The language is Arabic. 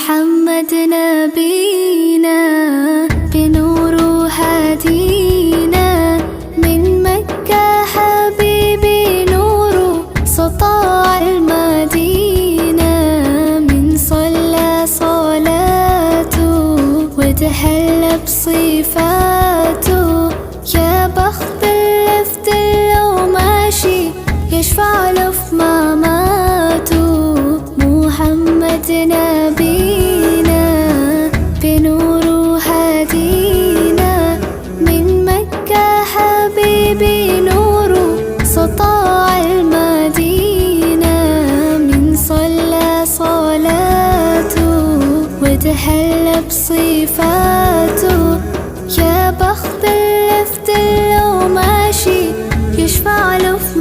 محمد نبينا بنور هدينا من مكة حبيبي نور سطاع المدينة من صلى صلاته وتحلى بصفاته يا بخت اللي في دله ماشي يشفع له في مماته محمد نبينا بنور هدينا من مكة حبيبي نور سطاع المدينة من صلى صلاته وتحلى بصفاته يا بخت اللي في دله ماشي يشفع له في